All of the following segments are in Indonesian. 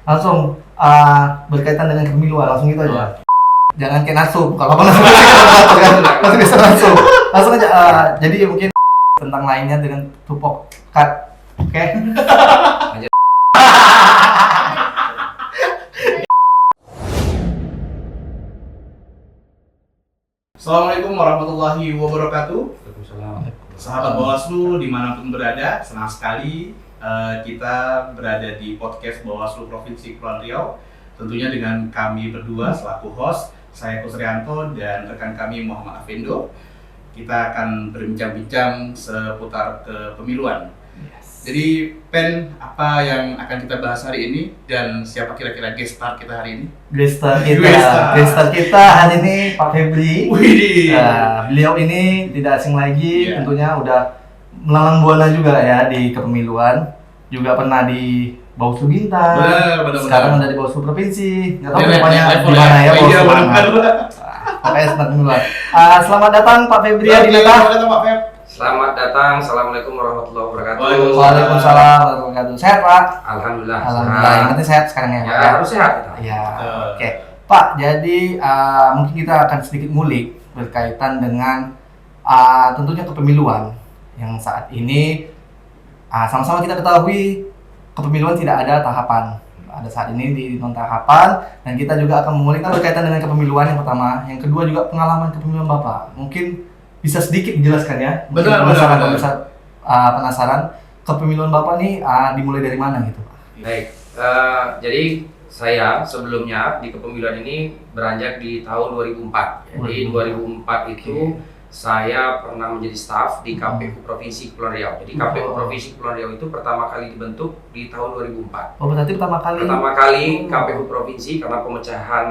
Langsung berkaitan dengan kepemiluan, langsung gitu aja. Jangan kayak nasu, kalau apa nasu masih bisa nasu. Langsung aja. Jadi mungkin tentang lainnya dengan tupok cut, oke? Assalamualaikum warahmatullahi wabarakatuh. Waalaikumsalam. Sahabat Bawaslu dimanapun berada, senang sekali kita berada di podcast Bawaslu Provinsi Kepulauan Riau. Tentunya dengan kami berdua selaku host, saya Kusrianto dan rekan kami Muhammad Afendo. Kita akan berbincang-bincang seputar kepemiluan. Jadi Pen, apa yang akan kita bahas hari ini dan siapa kira-kira guest star kita hari ini? Guest star kita hari ini Pak Febri. Beliau ini tidak asing lagi, tentunya udah melalang buana juga ya di kepemiluan. Juga pernah di Bawaslu Bintan. Benar. Sekarang ada di Bawaslu Provinsi. Nggak tahu depannya di mana ya Bawaslu. Pokoknya senang kepemiluan. Selamat datang Pak Febri Adinata. Selamat datang Pak Feb. Selamat datang. Assalamualaikum warahmatullahi wabarakatuh. Waalaikumsalam warahmatullahi wabarakatuh. Sehat Pak? Alhamdulillah. Alhamdulillah. Yang penting sehat sekarang ya Pak. Ya, harus sehat kita. Ya, oke. Pak, jadi mungkin kita akan sedikit ngulik berkaitan dengan tentunya kepemiluan yang saat ini sama-sama kita ketahui kepemiluan tidak ada tahapan. Ada saat ini di non tahapan dan kita juga akan mengulikkan berkaitan dengan kepemiluan yang pertama, yang kedua juga pengalaman kepemiluan Bapak. Mungkin bisa sedikit dijelaskan ya? Benar. Penasaran kepemiluan Bapak nih dimulai dari mana gitu Pak? Baik. Jadi saya sebelumnya di kepemiluan ini beranjak di tahun 2004. Jadi 2004 itu saya pernah menjadi staf di KPU Provinsi Kepulauan Riau. Jadi KPU Provinsi Kepulauan Riau itu pertama kali dibentuk di tahun 2004. Oh, berarti pertama kali KPU Provinsi karena pemecahan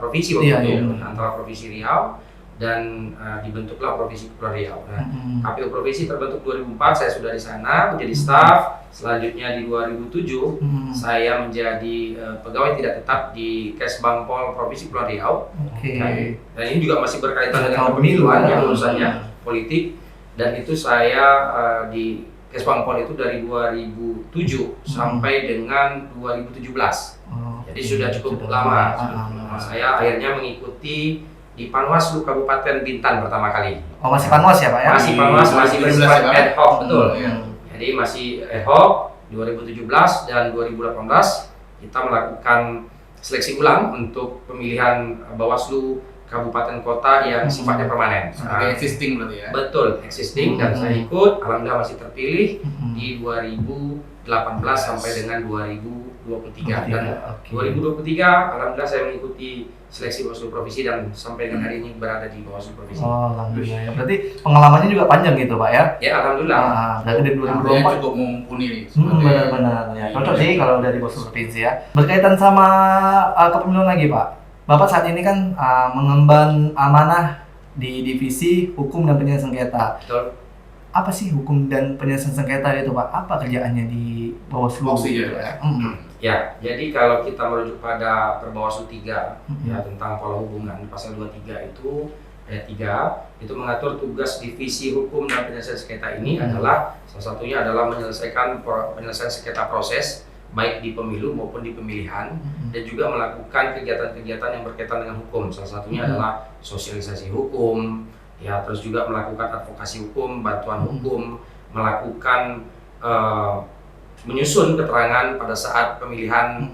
provinsi waktu itu antara Provinsi Riau dan dibentuklah Provinsi Kepulauan Riau. Nah, KPU Provinsi terbentuk 2004, saya sudah di sana menjadi staf. Selanjutnya di 2007 saya menjadi pegawai tidak tetap di Kesbangpol Provinsi Kepulauan Riau. Dan ini juga masih berkaitan dengan kepemiluan ya, urusannya politik. Dan itu saya di Kesbangpol itu dari 2007 sampai dengan 2017. Jadi sudah cukup lama. Saya akhirnya mengikuti di Panwaslu Kabupaten Bintan pertama kali. Oh, masih Panwas ya Pak ya? Masih Panwas, masih bersifat ad hoc, betul. Jadi masih ad hoc 2017 dan 2018 kita melakukan seleksi ulang untuk pemilihan Bawaslu Kabupaten Kota yang sifatnya permanen. Existing berarti ya? Betul, existing dan saya ikut, alhamdulillah masih terpilih di 2018 sampai dengan 2023 dan 2023 alhamdulillah saya mengikuti seleksi Bawaslu Provinsi dan sampai dengan hari ini berada di Bawaslu Provinsi. Oh, alhamdulillah. Berarti pengalamannya juga panjang gitu Pak ya? Ya, alhamdulillah. Berarti dari 2024 cukup mumpuni nih. Benar-benar ya. Cocok sih kalau dari Bawaslu Provinsi ya. Berkaitan sama kepemiluan lagi Pak. Bapak saat ini kan mengemban amanah di divisi hukum dan penyelesaian sengketa. Betul. Apa sih hukum dan penyelesaian sengketa itu Pak? Apa kerjaannya di Bawaslu? Ya, jadi kalau kita merujuk pada Perbawaslu 3 ya tentang pola hubungan pasal 23 itu ayat 3 itu mengatur tugas divisi hukum dan penyelesaian sengketa ini adalah salah satunya adalah menyelesaikan penyelesaian sengketa proses baik di pemilu maupun di pemilihan dan juga melakukan kegiatan-kegiatan yang berkaitan dengan hukum. Salah satunya adalah sosialisasi hukum, ya terus juga melakukan advokasi hukum, bantuan hukum, melakukan menyusun keterangan pada saat pemilihan,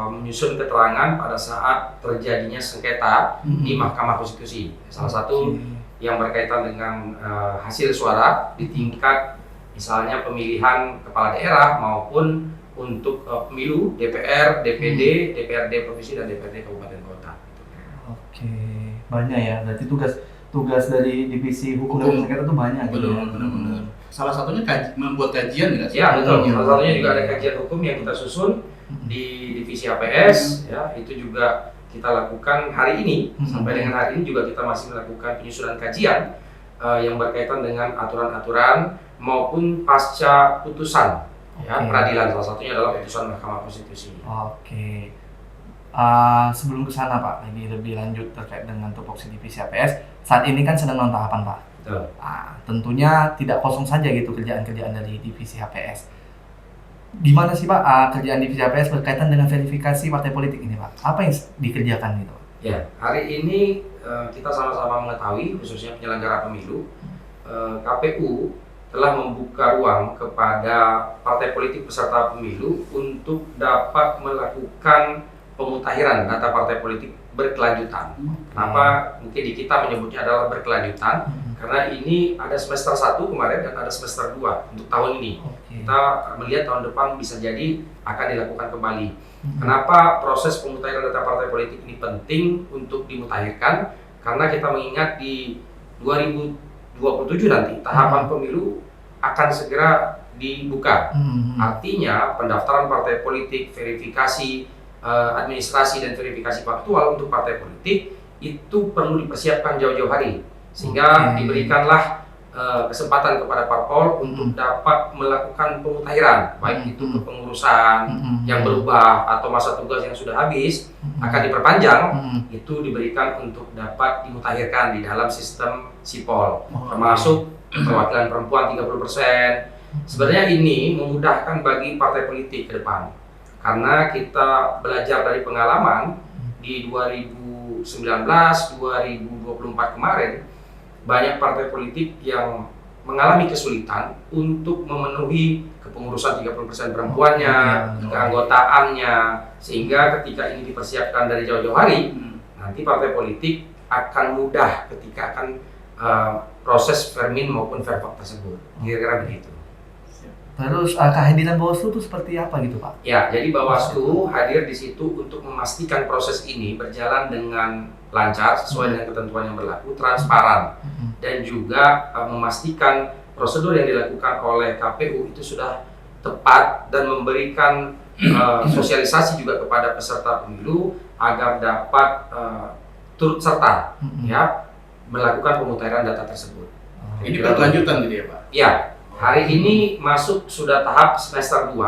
menyusun keterangan pada saat terjadinya sengketa di Mahkamah Konstitusi. Salah satu yang berkaitan dengan hasil suara di tingkat misalnya pemilihan kepala daerah maupun untuk pemilu DPR, DPD, DPRD Provinsi dan DPRD Kabupaten Kota. Oke, banyak ya. Berarti tugas dari divisi hukum dan sengketa itu banyak gitu. Benar. Salah satunya membuat kajian nggak sih? Ya betul. Salah satunya juga ada kajian hukum yang kita susun di divisi APS. Ya itu juga kita lakukan hari ini. Sampai dengan hari ini juga kita masih melakukan penyusunan kajian yang berkaitan dengan aturan-aturan maupun pasca putusan peradilan. Salah satunya adalah putusan Mahkamah Konstitusi. Sebelum ke sana Pak, lebih lanjut terkait dengan tupoksi divisi APS. Saat ini kan sedang non tahapan Pak. Betul. Tentunya tidak kosong saja gitu kerjaan-kerjaan dari divisi HPS. gimana sih Pak kerjaan Divisi APS berkaitan dengan verifikasi partai politik ini Pak? Apa yang dikerjakan gitu Pak? Ya, hari ini kita sama-sama mengetahui, khususnya penyelenggara pemilu, KPU telah membuka ruang kepada partai politik peserta pemilu untuk dapat melakukan pemutahiran data partai politik berkelanjutan. Kenapa mungkin di kita menyebutnya adalah berkelanjutan? Karena ini ada semester 1 kemarin dan ada semester 2 untuk tahun ini. Kita melihat tahun depan bisa jadi akan dilakukan kembali. Kenapa proses pemutahiran data partai politik ini penting untuk dimutakhirkan? Karena kita mengingat di 2027 nanti tahapan pemilu akan segera dibuka. Artinya pendaftaran partai politik, verifikasi administrasi dan verifikasi faktual untuk partai politik itu perlu dipersiapkan jauh-jauh hari, sehingga diberikanlah kesempatan kepada parpol untuk dapat melakukan pemutahiran, baik itu kepengurusan yang berubah atau masa tugas yang sudah habis akan diperpanjang, itu diberikan untuk dapat dimutakhirkan di dalam sistem Sipol, termasuk perwakilan perempuan 30%. Sebenarnya ini memudahkan bagi partai politik ke depan, karena kita belajar dari pengalaman di 2019, 2024 kemarin, banyak partai politik yang mengalami kesulitan untuk memenuhi kepengurusan 30% perempuannya, keanggotaannya, sehingga ketika ini dipersiapkan dari jauh-jauh hari, nanti partai politik akan mudah ketika akan proses Vermin maupun Verfak tersebut. Kira-kira begitu. Terus kehadiran Bawaslu itu seperti apa gitu Pak? Ya, jadi Bawaslu hadir di situ untuk memastikan proses ini berjalan dengan lancar sesuai dengan ketentuan yang berlaku, transparan, dan juga memastikan prosedur yang dilakukan oleh KPU itu sudah tepat dan memberikan sosialisasi juga kepada peserta pemilu agar dapat turut serta ya melakukan pemutahiran data tersebut. Ini berkelanjutan gitu ya Pak? Ya. Hari ini masuk sudah tahap semester 2.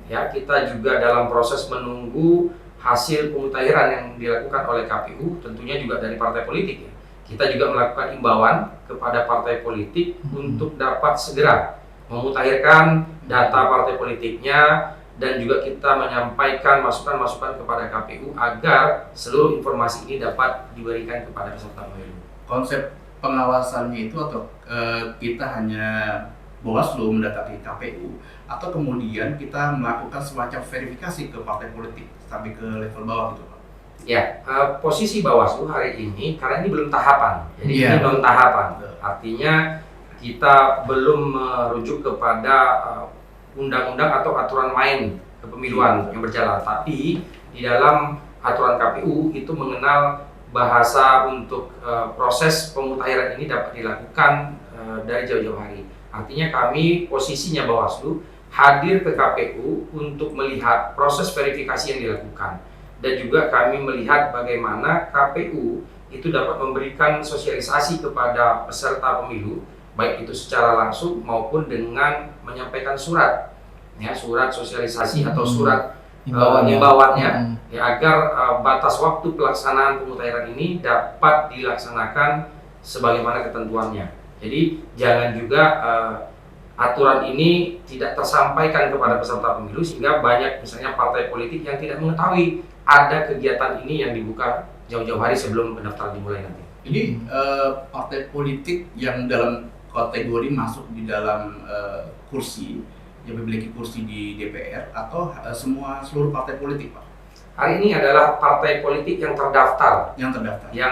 Ya, kita juga dalam proses menunggu hasil pemutahiran yang dilakukan oleh KPU, tentunya juga dari partai politik ya. Kita juga melakukan imbauan kepada partai politik untuk dapat segera memutahirkan data partai politiknya, dan juga kita menyampaikan masukan-masukan kepada KPU agar seluruh informasi ini dapat diberikan kepada peserta pemilu. Konsep pengawasannya itu atau kita hanya Bawaslu mendatangi KPU, atau kemudian kita melakukan semacam verifikasi ke partai politik sampai ke level bawah gitu Pak? Ya, posisi Bawaslu hari ini karena ini belum tahapan, jadi ini non tahapan. Artinya kita belum merujuk kepada undang-undang atau aturan main kepemiluan yang berjalan, tapi di dalam aturan KPU itu mengenal bahasa untuk proses pemutahiran ini dapat dilakukan dari jauh-jauh hari. Artinya kami posisinya Bawaslu hadir ke KPU untuk melihat proses verifikasi yang dilakukan, dan juga kami melihat bagaimana KPU itu dapat memberikan sosialisasi kepada peserta pemilu, baik itu secara langsung maupun dengan menyampaikan surat, ya surat sosialisasi atau surat imbauannya, ya agar batas waktu pelaksanaan pemutahiran ini dapat dilaksanakan sebagaimana ketentuannya. Jadi jangan juga aturan ini tidak tersampaikan kepada peserta pemilu, sehingga banyak misalnya partai politik yang tidak mengetahui ada kegiatan ini yang dibuka jauh-jauh hari sebelum pendaftaran dimulai nanti. Ini partai politik yang dalam kategori masuk di dalam kursi, yang memiliki kursi di DPR, atau seluruh partai politik Pak? Hari ini adalah partai politik yang terdaftar. Yang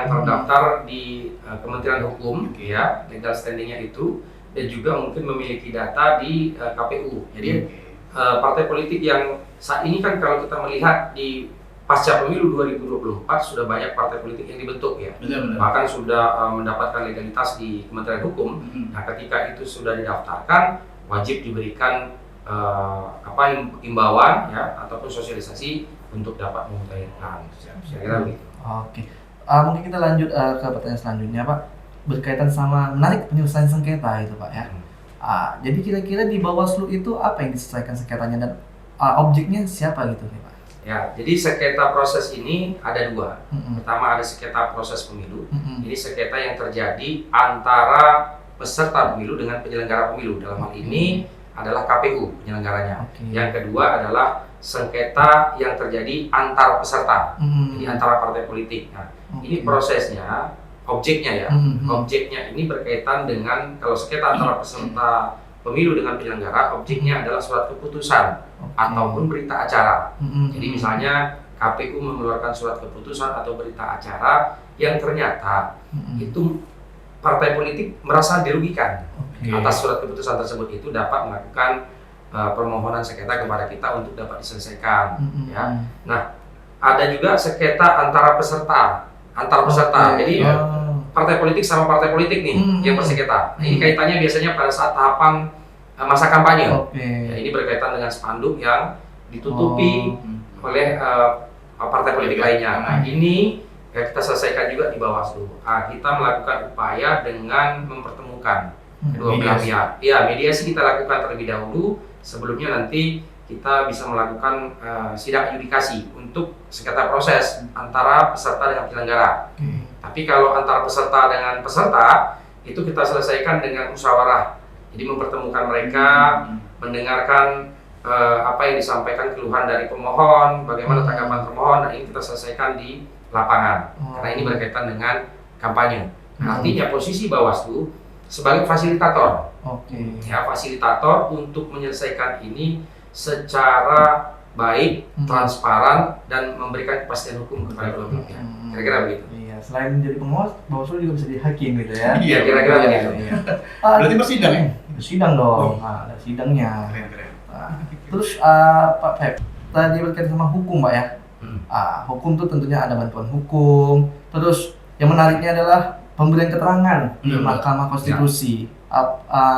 terdaftar di Kementerian Hukum, ya, legal standingnya itu, dan juga mungkin memiliki data di KPU. Jadi partai politik yang saat ini kan kalau kita melihat di pasca pemilu 2024 sudah banyak partai politik yang dibentuk ya. Benar. Bahkan sudah mendapatkan legalitas di Kementerian Hukum. Nah, ketika itu sudah didaftarkan, wajib diberikan imbauan ya ataupun sosialisasi untuk dapat memutahirkan. Saya kira begitu. Oke. Mungkin kita lanjut ke pertanyaan selanjutnya Pak, berkaitan sama menarik penyelesaian sengketa itu Pak ya. Jadi kira-kira di Bawaslu itu apa yang diselesaikan sengketanya, dan objeknya siapa gitu nih Pak? Ya, jadi sengketa proses ini ada dua. Pertama ada sengketa proses pemilu. Ini sengketa yang terjadi antara peserta pemilu dengan penyelenggara pemilu. Dalam hal ini adalah KPU penyelenggaranya. Oke. Yang kedua adalah sengketa yang terjadi antar peserta, jadi antara partai politik. Nah, ini prosesnya, objeknya ya, objeknya ini berkaitan dengan kalau sengketa antara peserta pemilu dengan penyelenggara, objeknya adalah surat keputusan ataupun berita acara. Jadi misalnya KPU mengeluarkan surat keputusan atau berita acara yang ternyata itu partai politik merasa dirugikan atas surat keputusan tersebut, itu dapat melakukan permohonan sengketa kepada kita untuk dapat diselesaikan. Ya. Nah, ada juga sengketa antara peserta, Jadi partai politik sama partai politik nih yang bersengketa. Nah, ini kaitannya biasanya pada saat tahapan masa kampanye. Ya, ini berkaitan dengan spanduk yang ditutupi oleh partai politik lainnya. Nah, ini ya kita selesaikan juga di Bawaslu. Kita melakukan upaya dengan mempertemukan kedua belah pihak. Ya, mediasi kita lakukan terlebih dahulu. Sebelumnya nanti kita bisa melakukan sidang adjudikasi untuk sengketa proses antara peserta dengan penyelenggara. Tapi kalau antara peserta dengan peserta itu kita selesaikan dengan musyawarah. Jadi mempertemukan mereka, mendengarkan apa yang disampaikan keluhan dari pemohon, bagaimana tanggapan termohon, dan ini kita selesaikan di lapangan. Karena ini berkaitan dengan kampanye. Artinya posisi Bawaslu sebagai fasilitator. Ya, fasilitator untuk menyelesaikan ini secara baik, transparan, dan memberikan kepastian hukum kepada kedua belah pihak. Kira-kira begitu. Iya, selain menjadi pengawas, Bawaslu juga bisa jadi hakim gitu ya. Iya, kira-kira begitu. Berarti bersidang ya? Bersidang dong. Nah, ada sidangnya. Keren. Nah, terus Pak Pep, tadi berkaitan sama hukum Pak ya. Hukum tuh tentunya ada bantuan hukum. Terus yang menariknya adalah pemberian keterangan di Mahkamah Konstitusi.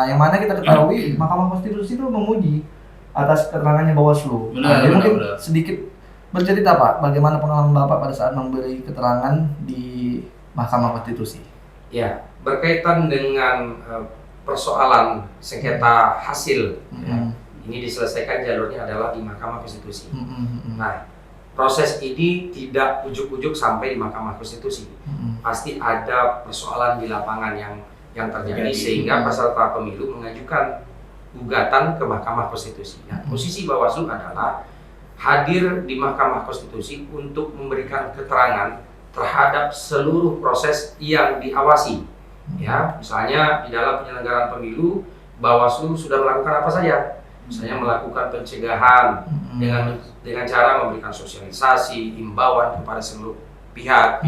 Yang mana kita ketahui Mahkamah Konstitusi itu memuji atas keterangannya Bawaslu. Jadi mungkin sedikit bercerita Pak, bagaimana pengalaman Bapak pada saat memberi keterangan di Mahkamah Konstitusi? Ya, berkaitan dengan persoalan sengketa hasil, ini diselesaikan jalurnya adalah di Mahkamah Konstitusi. Nah, proses ini tidak ujuk-ujuk sampai di Mahkamah Konstitusi. Pasti ada persoalan di lapangan yang terjadi sehingga peserta pemilu mengajukan gugatan ke Mahkamah Konstitusi. Nah, posisi Bawaslu adalah hadir di Mahkamah Konstitusi untuk memberikan keterangan terhadap seluruh proses yang diawasi. Ya, misalnya di dalam penyelenggaraan pemilu, Bawaslu sudah melakukan apa saja? Misalnya melakukan pencegahan dengan cara memberikan sosialisasi, himbauan kepada seluruh pihak,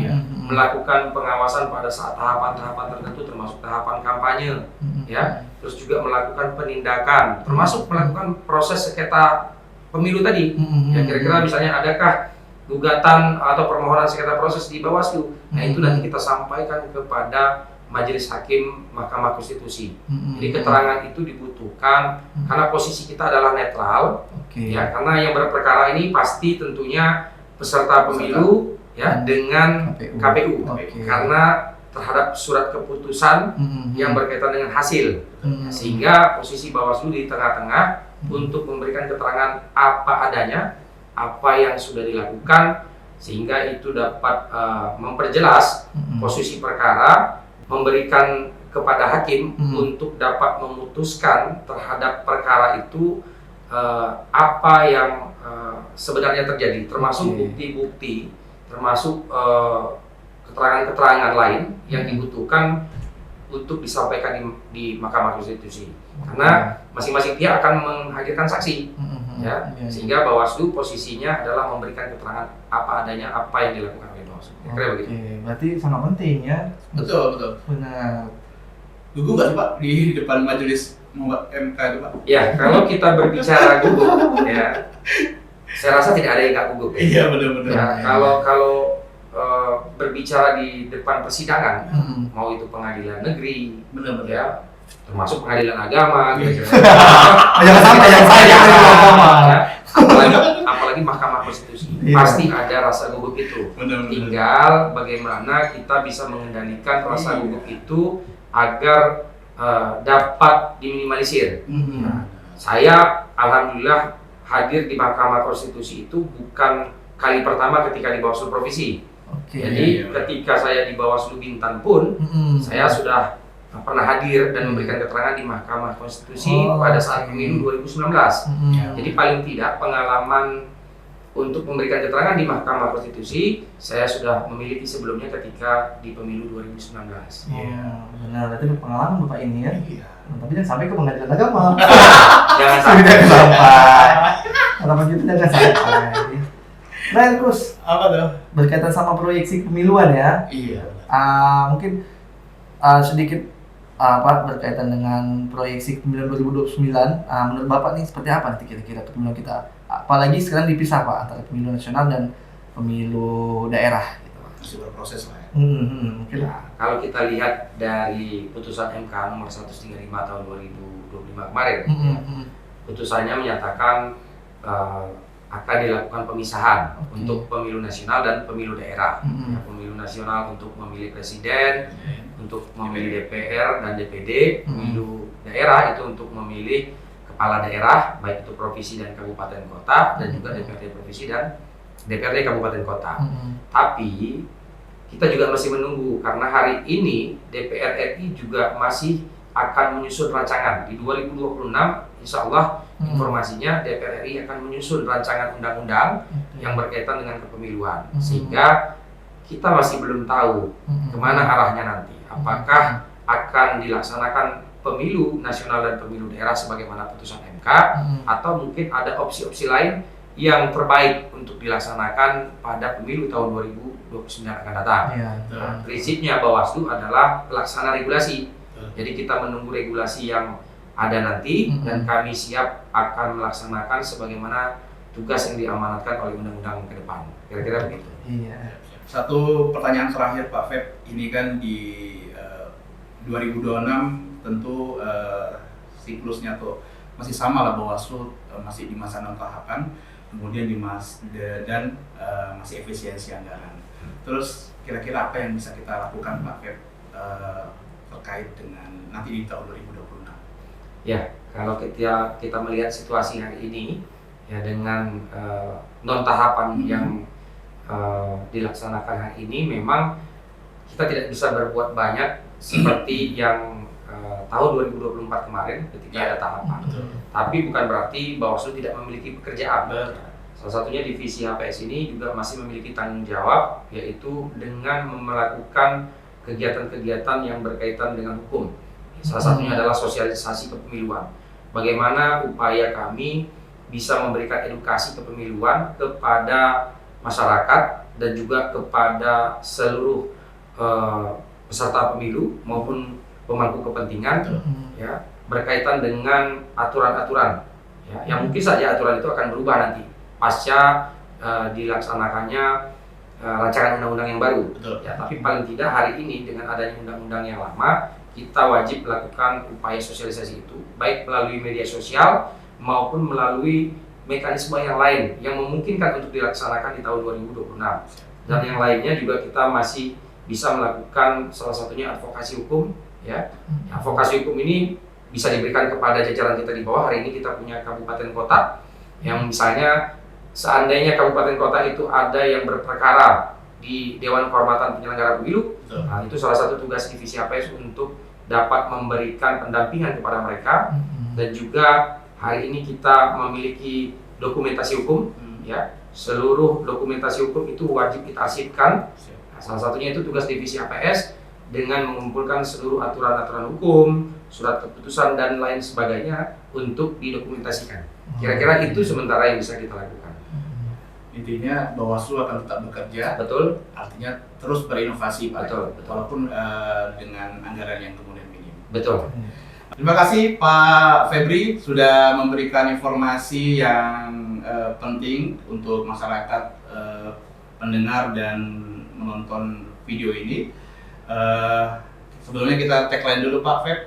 melakukan pengawasan pada saat tahapan-tahapan tertentu termasuk tahapan kampanye, ya, terus juga melakukan penindakan, termasuk melakukan proses sengketa pemilu tadi. Ya, kira-kira misalnya adakah gugatan atau permohonan sengketa proses di Bawaslu? Nah, itu nanti kita sampaikan kepada Majelis Hakim Mahkamah Konstitusi. Jadi keterangan itu dibutuhkan karena posisi kita adalah netral, ya, karena yang berperkara ini pasti tentunya peserta pemilu, ya, dengan KPU. Karena terhadap surat keputusan yang berkaitan dengan hasil, sehingga posisi Bawaslu di tengah-tengah untuk memberikan keterangan apa adanya, apa yang sudah dilakukan, sehingga itu dapat memperjelas posisi perkara, memberikan kepada hakim untuk dapat memutuskan terhadap perkara itu apa yang sebenarnya terjadi, termasuk bukti-bukti, termasuk keterangan-keterangan lain yang dibutuhkan untuk disampaikan di Mahkamah Konstitusi. Karena masing-masing pihak akan menghadirkan saksi, ya, sehingga Bawaslu posisinya adalah memberikan keterangan apa adanya, apa yang dilakukan oleh Bawaslu. Kira begitu. Berarti sangat penting ya. Betul. Benar. Gugup nggak sih Pak di depan majelis MK itu Pak? Ya, kalau kita berbicara gugup, ya, saya rasa tidak ada yang nggak gugup. Iya, benar-benar. Ya, kalau berbicara di depan persidangan, mau itu pengadilan negeri, benar-benar, ya, termasuk pengadilan agama, gitu. Jangan sampai yang saya agama. Apalagi Mahkamah Konstitusi, pasti ada rasa gugup itu. Benar-benar. Tinggal bagaimana kita bisa mengendalikan rasa gugup itu agar dapat diminimalisir. Nah, saya alhamdulillah hadir di Mahkamah Konstitusi itu bukan kali pertama ketika di Bawaslu Provinsi. Jadi ketika saya di Bawaslu Bintan pun saya sudah pernah hadir dan memberikan keterangan di Mahkamah Konstitusi Oh, pada saat oke. pemilu 2019. Mm-mm. Jadi paling tidak pengalaman untuk memberikan keterangan di Mahkamah Konstitusi saya sudah memiliki sebelumnya ketika di pemilu 2019. Iya, benar. Berarti berpengalaman Bapak ini ya. Iya. Tapi jangan sampai ke pengadilan agama. Jangan Jangan sampai. sampai. Harapan kita jangan sampai. Nah, Gus, Apa tuh? berkaitan sama proyeksi pemiluan ya. Iya. Mungkin sedikit berkaitan dengan proyeksi pemilu 2029. Menurut Bapak nih seperti apa nanti kira-kira pemilu kita? Apalagi sekarang dipisah Pak antara pemilu nasional dan pemilu daerah. Gitu. Masih berproses lah ya. Mungkin. Ya, kalau kita lihat dari putusan MK nomor 135 tahun 2025 kemarin, putusannya menyatakan akan dilakukan pemisahan untuk pemilu nasional dan pemilu daerah. Ya, pemilu nasional untuk memilih presiden, untuk memilih DPR dan DPD, pemilu daerah itu untuk memilih kepala daerah, baik itu provinsi dan kabupaten kota, dan juga DPRD provinsi dan DPRD kabupaten kota. Tapi kita juga masih menunggu karena hari ini DPR RI juga masih akan menyusun rancangan di 2026, insya Allah informasinya DPR RI akan menyusun rancangan undang-undang yang berkaitan dengan kepemiluan, sehingga kita masih belum tahu kemana arahnya nanti. Apakah akan dilaksanakan pemilu nasional dan pemilu daerah sebagaimana putusan MK, atau mungkin ada opsi-opsi lain yang terbaik untuk dilaksanakan pada pemilu tahun 2029 akan datang. Prinsipnya Bawaslu adalah pelaksana regulasi. Jadi kita menunggu regulasi yang ada nanti dan kami siap akan melaksanakan sebagaimana tugas yang diamanatkan oleh undang-undang ke depan. Kira-kira begitu. Iya. Satu pertanyaan terakhir Pak Feb, ini kan di 2026 tentu siklusnya tuh masih sama lah, Bawaslu masih di masa non tahapan, kemudian dan masih efisiensi anggaran. Terus kira-kira apa yang bisa kita lakukan Pak Feb terkait dengan nanti di tahun 2026? Ya, kalau kita melihat situasi hari ini ya dengan non tahapan yang dilaksanakan hari ini, memang kita tidak bisa berbuat banyak seperti yang tahun 2024 kemarin ketika ada tahapan. Tapi bukan berarti Bawaslu tidak memiliki pekerjaan. Salah satunya divisi HPS ini juga masih memiliki tanggung jawab, yaitu dengan melakukan kegiatan-kegiatan yang berkaitan dengan hukum. Salah satunya adalah sosialisasi kepemiluan. Bagaimana upaya kami bisa memberikan edukasi kepemiluan kepada masyarakat dan juga kepada seluruh peserta pemilu maupun pemangku kepentingan, ya, berkaitan dengan aturan-aturan, ya, yang mungkin saja aturan itu akan berubah nanti pasca dilaksanakannya rancangan undang-undang yang baru. Ya, tapi paling tidak hari ini dengan adanya undang-undang yang lama, kita wajib melakukan upaya sosialisasi itu, baik melalui media sosial maupun melalui mekanisme yang lain yang memungkinkan untuk dilaksanakan di tahun 2026. Dan yang lainnya juga kita masih bisa melakukan salah satunya advokasi hukum, ya. Advokasi hukum ini bisa diberikan kepada jajaran kita di bawah. Hari ini kita punya kabupaten kota yang misalnya seandainya kabupaten kota itu ada yang berperkara di Dewan Kehormatan Penyelenggara Pemilu, nah, itu salah satu tugas divisi HPS untuk dapat memberikan pendampingan kepada mereka. Dan juga hari ini kita memiliki dokumentasi hukum, ya, seluruh dokumentasi hukum itu wajib kita arsipkan. Nah, salah satunya itu tugas divisi HPS dengan mengumpulkan seluruh aturan-aturan hukum, surat keputusan dan lain sebagainya untuk didokumentasikan. Kira-kira itu sementara yang bisa kita lakukan. Intinya Bawaslu akan tetap bekerja, Betul? artinya terus berinovasi Pak, Betul. walaupun dengan anggaran yang kemudian minim. Betul. Terima kasih Pak Febri sudah memberikan informasi yang penting untuk masyarakat pendengar dan menonton video ini. Sebelumnya kita tagline dulu Pak Feb,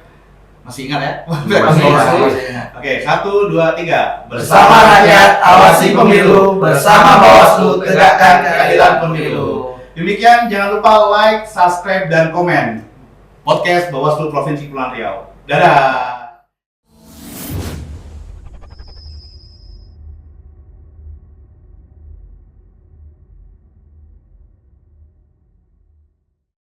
masih ingat ya? Oke, 1, 2, 3. Bersama rakyat, awasi pemilu. Bersama Bawaslu, tegakkan keadilan pemilu. Demikian, jangan lupa like, subscribe, dan komen podcast Bawaslu Provinsi Kepulauan Riau. Dadah!